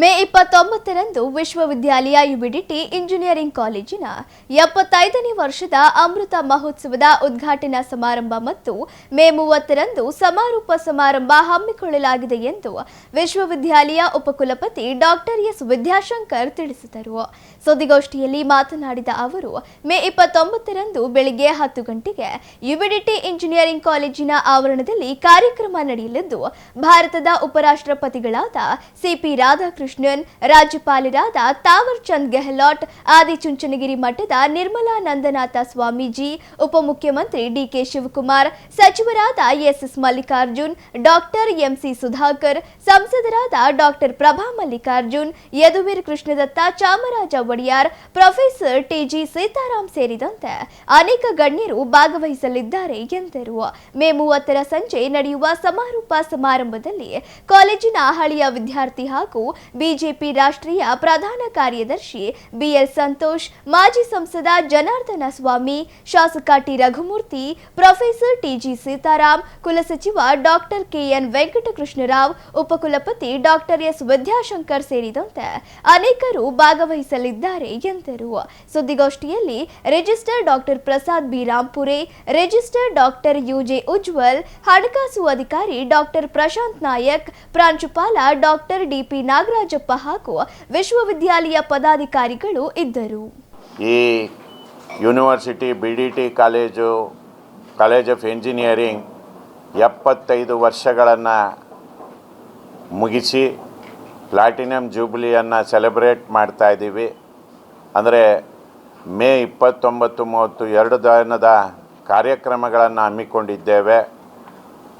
ಮೇ 29ರಂದು ವಿಶ್ವವಿದ್ಯಾಲಯ UBDT engineering ಕಾಲೇಜಿನ 75ನೇ ವರ್ಷದ ಅಮೃತ ಮಹೋತ್ಸವದ ಉದ್ಘಾಟನಾ ಸಮಾರಂಭ ಮತ್ತು ಮೇ 30ರಂದು ಸಮಾರೋಪ ಸಮಾರಂಭ ಹಮ್ಮಿಕೊಳ್ಳಲಾಗಿದೆ ಎಂದು ವಿಶ್ವವಿದ್ಯಾಲಯ ಉಪಕುಲಪತಿ ಡಾಕ್ಟರ್ ಎಸ್ ವಿದ್ಯಾಶಂಕರ್ ತಿಳಿಸಿದರು. ಸುದ್ದಿಗೋಷ್ಠಿಯಲ್ಲಿ ಮಾತನಾಡಿದ ಅವರು, ಮೇ 29ರಂದು ಬೆಳಗ್ಗೆ 10 ಗಂಟೆಗೆ ಯುಬಿಡಿಟಿ ಇಂಜಿನಿಯರಿಂಗ್ ಕಾಲೇಜಿನ ಆವರಣದಲ್ಲಿ ಕಾರ್ಯಕ್ರಮ ನಡೆಯಲಿದ್ದು, ಭಾರತದ ಉಪರಾಷ್ಟ್ರಪತಿಗಳಾದ ಸಿಪಿ ರಾಧಾಕೃಷ್ಣನ್, ರಾಜ್ಯಪಾಲರಾದ ತಾವರ್ ಚಂದ್ ಗೆಹ್ಲೋಟ್, ಆದಿಚುಂಚನಗಿರಿ ಮಠದ ನಿರ್ಮಲಾ ನಂದನಾಥ ಸ್ವಾಮೀಜಿ, ಉಪಮುಖ್ಯಮಂತ್ರಿ ಡಿಕೆ ಶಿವಕುಮಾರ್, ಸಚಿವರಾದ SS Mallikarjun, doctor MC Sudhakar, ಸಂಸದರಾದ doctor Prabha Mallikarjun, Yaduveer Krishnadatta Chamaraja Wadiyar, professor TG Sitaram ಸೇರಿದಂತೆ ಅನೇಕ ಗಣ್ಯರು ಭಾಗವಹಿಸಲಿದ್ದಾರೆ ಎಂದರು. ಮೇ 30ರ ಸಂಜೆ ನಡೆಯುವ ಸಮಾರೋಪ ಸಮಾರಂಭದಲ್ಲಿ ಕಾಲೇಜಿನ ಹಳೆಯ ವಿದ್ಯಾರ್ಥಿ ಹಾಗೂ ಬಿಜೆಪಿ ರಾಷ್ಟ್ರೀಯ ಪ್ರಧಾನ ಕಾರ್ಯದರ್ಶಿ ಬಿಎಲ್ ಸಂತೋಷ್, ಮಾಜಿ ಸಂಸದ ಜನಾರ್ದನ ಸ್ವಾಮಿ, ಶಾಸಕ T Raghumurthy, professor TG Sitaram, ಕುಲಸಚಿವ ಡಾಕ್ಟರ್ ಕೆಎನ್ ವೆಂಕಟಕೃಷ್ಣರಾವ್, ಉಪಕುಲಪತಿ ಡಾಕ್ಟರ್ ಎಸ್ ವಿದ್ಯಾಶಂಕರ್ ಸೇರಿದಂತೆ ಅನೇಕರು ಭಾಗವಹಿಸಲಿದ್ದಾರೆ ಎಂದರು. ಸುದ್ದಿಗೋಷ್ಠಿಯಲ್ಲಿ register doctor Prasad B Rampure, register doctor UJ Ujwal, ಹಣಕಾಸು ಅಧಿಕಾರಿ ಡಾಕ್ಟರ್ ಪ್ರಶಾಂತ್ ನಾಯಕ್, ಪ್ರಾಂಶುಪಾಲ ಡಾಕ್ಟರ್ ಡಿಪಿ ನಾಗರಾಜಪ್ಪ ಹಾಗೂ ವಿಶ್ವವಿದ್ಯಾಲಯ ಪದಾಧಿಕಾರಿಗಳು ಇದ್ದರು. ಈ university BDT college of engineering 75 ವರ್ಷಗಳನ್ನು ಮುಗಿಸಿ ಪ್ಲಾಟಿನಂ ಜೂಬ್ಲಿಯನ್ನು ಸೆಲೆಬ್ರೇಟ್ ಮಾಡ್ತಾ ಇದ್ದೀವಿ. ಅಂದರೆ ಮೇ 29, 30 2 ದಿನದ ಕಾರ್ಯಕ್ರಮಗಳನ್ನು ಹಮ್ಮಿಕೊಂಡಿದ್ದೇವೆ.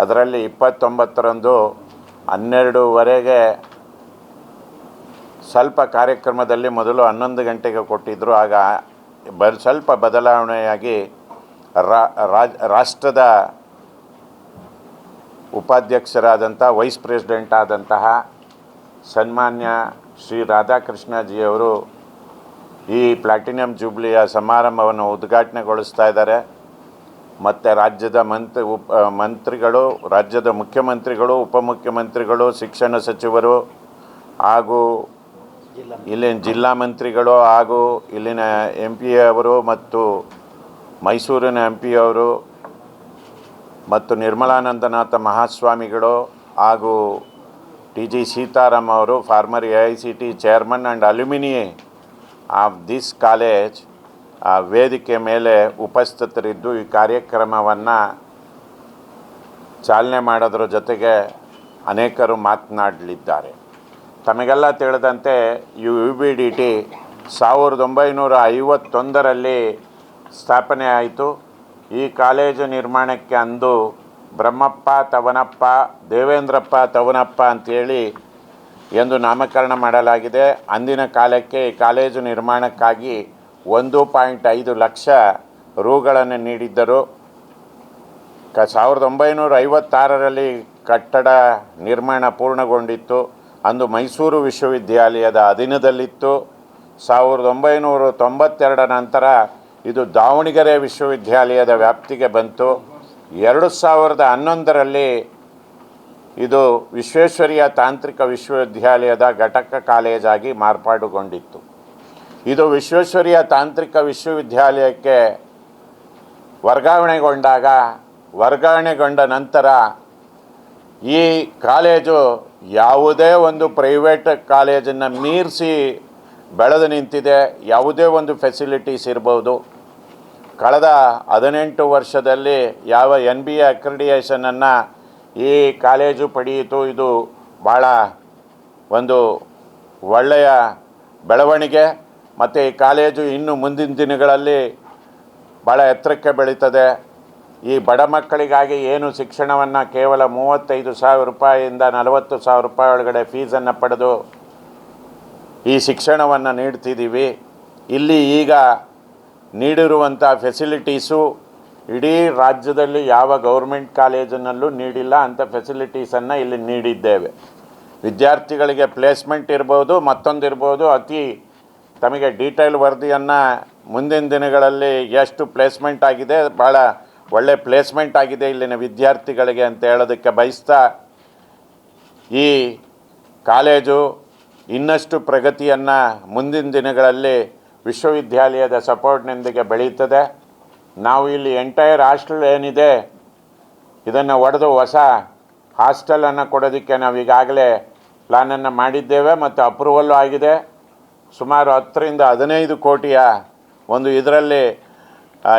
ಅದರಲ್ಲಿ 29ರಂದು 12:15 ಸ್ವಲ್ಪ ಕಾರ್ಯಕ್ರಮದಲ್ಲಿ ಮೊದಲು 11 ಗಂಟೆಗೆ ಕೊಟ್ಟಿದ್ದರು. ಆಗ ಸ್ವಲ್ಪ ಬದಲಾವಣೆಯಾಗಿ ರಾಷ್ಟ್ರದ ಉಪಾಧ್ಯಕ್ಷರಾದಂಥ ವೈಸ್ ಪ್ರೆಸಿಡೆಂಟ್ ಆದಂತಹ ಸನ್ಮಾನ್ಯ ಶ್ರೀ ರಾಧಾಕೃಷ್ಣಜಿಯವರು ಈ ಪ್ಲಾಟಿನಂ ಜೂಬ್ಲಿಯ ಸಮಾರಂಭವನ್ನು ಉದ್ಘಾಟನೆಗೊಳಿಸ್ತಾ ಇದ್ದಾರೆ. ಮತ್ತು ರಾಜ್ಯದ ಮಂತ್ರಿಗಳು, ರಾಜ್ಯದ ಮುಖ್ಯಮಂತ್ರಿಗಳು, ಉಪಮುಖ್ಯಮಂತ್ರಿಗಳು, ಶಿಕ್ಷಣ ಸಚಿವರು ಹಾಗೂ ಇಲ್ಲಿನ ಜಿಲ್ಲಾ ಮಂತ್ರಿಗಳು ಹಾಗೂ ಇಲ್ಲಿನ MP ಅವರು ಮತ್ತು ಮೈಸೂರಿನ MP ಅವರು ಮತ್ತು ನಿರ್ಮಲಾನಂದನಾಥ ಮಹಾಸ್ವಾಮಿಗಳು ಹಾಗೂ TG ಸೀತಾರಾಮ್ ಅವರು, former AICT chairman and alumni of this college ವೇದಿಕೆ ಮೇಲೆ ಉಪಸ್ಥಿತರಿದ್ದು ಈ ಕಾರ್ಯಕ್ರಮವನ್ನು ಚಾಲನೆ ಮಾಡೋದ್ರ ಜೊತೆಗೆ ಅನೇಕರು ಮಾತನಾಡಲಿದ್ದಾರೆ. ತಮಗೆಲ್ಲ ತಿಳಿದಂತೆ UBDT 1951ರಲ್ಲಿ ಸ್ಥಾಪನೆ ಆಯಿತು. ಈ ಕಾಲೇಜು ನಿರ್ಮಾಣಕ್ಕೆ ಅಂದು ಬ್ರಹ್ಮಪ್ಪ ತವನಪ್ಪ, ದೇವೇಂದ್ರಪ್ಪ ತವನಪ್ಪ ಅಂತೇಳಿ ಎಂದು ನಾಮಕರಣ ಮಾಡಲಾಗಿದೆ. ಅಂದಿನ ಕಾಲಕ್ಕೆ ಈ ಕಾಲೇಜು ನಿರ್ಮಾಣಕ್ಕಾಗಿ 1.5 ಲಕ್ಷ ರೂಗಳನ್ನು ನೀಡಿದ್ದರು. 1956ರಲ್ಲಿ ಕಟ್ಟಡ ನಿರ್ಮಾಣ ಪೂರ್ಣಗೊಂಡಿತ್ತು. ಅಂದು ಮೈಸೂರು ವಿಶ್ವವಿದ್ಯಾಲಯದ ಅಧೀನದಲ್ಲಿತ್ತು. 1992 ನಂತರ ಇದು ದಾವಣಗೆರೆ ವಿಶ್ವವಿದ್ಯಾಲಯದ ವ್ಯಾಪ್ತಿಗೆ ಬಂತು. 2011ರಲ್ಲಿ ಇದು ವಿಶ್ವೇಶ್ವರಯ್ಯ ತಾಂತ್ರಿಕ ವಿಶ್ವವಿದ್ಯಾಲಯದ ಘಟಕ ಕಾಲೇಜಾಗಿ ಮಾರ್ಪಾಡುಗೊಂಡಿತ್ತು. ಇದು ವಿಶ್ವೇಶ್ವರಯ್ಯ ತಾಂತ್ರಿಕ ವಿಶ್ವವಿದ್ಯಾಲಯಕ್ಕೆ ವರ್ಗಾವಣೆಗೊಂಡ ನಂತರ ಈ ಕಾಲೇಜು ಯಾವುದೇ ಒಂದು ಪ್ರೈವೇಟ್ ಕಾಲೇಜನ್ನು ಮೀರಿಸಿ ಬೆಳೆದು ನಿಂತಿದೆ. ಯಾವುದೇ ಒಂದು ಫೆಸಿಲಿಟೀಸ್ ಇರ್ಬೋದು. ಕಳೆದ 18 ವರ್ಷದಲ್ಲಿ ಯಾವ NBA ಅಕ್ರಿಡಿಯೇಷನನ್ನು ಈ ಕಾಲೇಜು ಪಡೆಯಿತು. ಇದು ಭಾಳ ಒಂದು ಒಳ್ಳೆಯ ಬೆಳವಣಿಗೆ. ಮತ್ತು ಈ ಕಾಲೇಜು ಇನ್ನು ಮುಂದಿನ ದಿನಗಳಲ್ಲಿ ಭಾಳ ಎತ್ತರಕ್ಕೆ ಬೆಳೀತದೆ. ಈ ಬಡ ಮಕ್ಕಳಿಗಾಗಿ ಏನು ಶಿಕ್ಷಣವನ್ನು ಕೇವಲ 35,000 ರೂಪಾಯಿಯಿಂದ 40,000 ರೂಪಾಯಿ ಒಳಗಡೆ ಫೀಸನ್ನು ಪಡೆದು ಈ ಶಿಕ್ಷಣವನ್ನು ನೀಡ್ತಿದ್ದೀವಿ. ಇಲ್ಲಿ ಈಗ ನೀಡಿರುವಂಥ ಫೆಸಿಲಿಟೀಸು ಇಡೀ ರಾಜ್ಯದಲ್ಲಿ ಯಾವ ಗೌರ್ಮೆಂಟ್ ಕಾಲೇಜಿನಲ್ಲೂ ನೀಡಿಲ್ಲ. ಅಂಥ ಫೆಸಿಲಿಟೀಸನ್ನು ಇಲ್ಲಿ ನೀಡಿದ್ದೇವೆ. ವಿದ್ಯಾರ್ಥಿಗಳಿಗೆ ಪ್ಲೇಸ್ಮೆಂಟ್ ಇರ್ಬೋದು, ಮತ್ತೊಂದಿರ್ಬೋದು. ತಮಗೆ ಡೀಟೇಲ್ ವರದಿಯನ್ನು ಮುಂದಿನ ದಿನಗಳಲ್ಲಿ ಎಷ್ಟು ಪ್ಲೇಸ್ಮೆಂಟ್ ಆಗಿದೆ, ಭಾಳ ಒಳ್ಳೆ ಪ್ಲೇಸ್ಮೆಂಟ್ ಆಗಿದೆ ಇಲ್ಲಿನ ವಿದ್ಯಾರ್ಥಿಗಳಿಗೆ ಅಂತ ಹೇಳೋದಕ್ಕೆ ಬಯಸ್ತಾ, ಈ ಕಾಲೇಜು ಇನ್ನಷ್ಟು ಪ್ರಗತಿಯನ್ನು ಮುಂದಿನ ದಿನಗಳಲ್ಲಿ ವಿಶ್ವವಿದ್ಯಾಲಯದ ಸಪೋರ್ಟ್ನೊಂದಿಗೆ ಬೆಳೀತದೆ. ನಾವು ಇಲ್ಲಿ ಎಂಟೈರ್ ಹಾಸ್ಟೆಲ್ ಏನಿದೆ ಇದನ್ನು ಒಡೆದು ಹೊಸ ಹಾಸ್ಟೆಲನ್ನು ಕೊಡೋದಕ್ಕೆ ನಾವು ಈಗಾಗಲೇ ಪ್ಲ್ಯಾನನ್ನು ಮಾಡಿದ್ದೇವೆ ಮತ್ತು ಅಪ್ರೂವಲ್ಲು ಆಗಿದೆ. ಸುಮಾರು 10ರಿಂದ 15 ಕೋಟಿಯ ಒಂದು ಇದರಲ್ಲಿ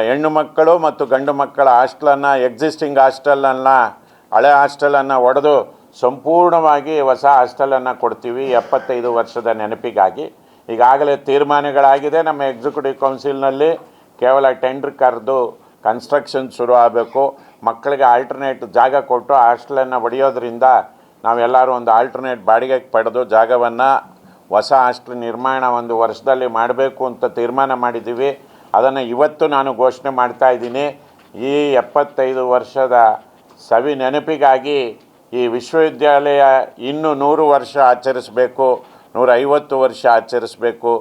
ಹೆಣ್ಣು ಮಕ್ಕಳು ಮತ್ತು ಗಂಡು ಮಕ್ಕಳ ಹಾಸ್ಟೆಲನ್ನು, ಎಕ್ಸಿಸ್ಟಿಂಗ್ ಹಾಸ್ಟೆಲನ್ನು, ಹಳೆ ಹಾಸ್ಟೆಲನ್ನು ಒಡೆದು ಸಂಪೂರ್ಣವಾಗಿ ಹೊಸ ಹಾಸ್ಟೆಲನ್ನು ಕೊಡ್ತೀವಿ 75 ವರ್ಷದ ನೆನಪಿಗಾಗಿ. ಈಗಾಗಲೇ ತೀರ್ಮಾನಗಳಾಗಿದೆ. ನಮ್ಮ ಎಕ್ಸಿಕ್ಯೂಟಿವ್ ಕೌನ್ಸಿಲ್ನಲ್ಲಿ ಕೇವಲ ಟೆಂಡ್ರ್ ಕರೆದು ಕನ್ಸ್ಟ್ರಕ್ಷನ್ ಶುರು ಆಗಬೇಕು. ಮಕ್ಕಳಿಗೆ ಆಲ್ಟರ್ನೇಟ್ ಜಾಗ ಕೊಟ್ಟು ಹಾಸ್ಟೆಲನ್ನು ಒಡೆಯೋದ್ರಿಂದ ನಾವೆಲ್ಲರೂ ಒಂದು ಆಲ್ಟರ್ನೇಟ್ ಬಾಡಿಗೆಗೆ ಪಡೆದು ಜಾಗವನ್ನು ಹೊಸ ಹಾಸ್ಟೆಲ್ ನಿರ್ಮಾಣ 1 ವರ್ಷದಲ್ಲಿ ಮಾಡಬೇಕು ಅಂತ ತೀರ್ಮಾನ ಮಾಡಿದ್ದೀವಿ. ಅದನ್ನು ಇವತ್ತು ನಾನು ಘೋಷಣೆ ಮಾಡ್ತಾ ಇದ್ದೀನಿ. ಈ 75 ವರ್ಷದ ಸವಿ ನೆನಪಿಗಾಗಿ ಈ ವಿಶ್ವವಿದ್ಯಾಲಯ ಇನ್ನೂ 100 ವರ್ಷ ಆಚರಿಸಬೇಕು, 150 ವರ್ಷ ಆಚರಿಸಬೇಕು.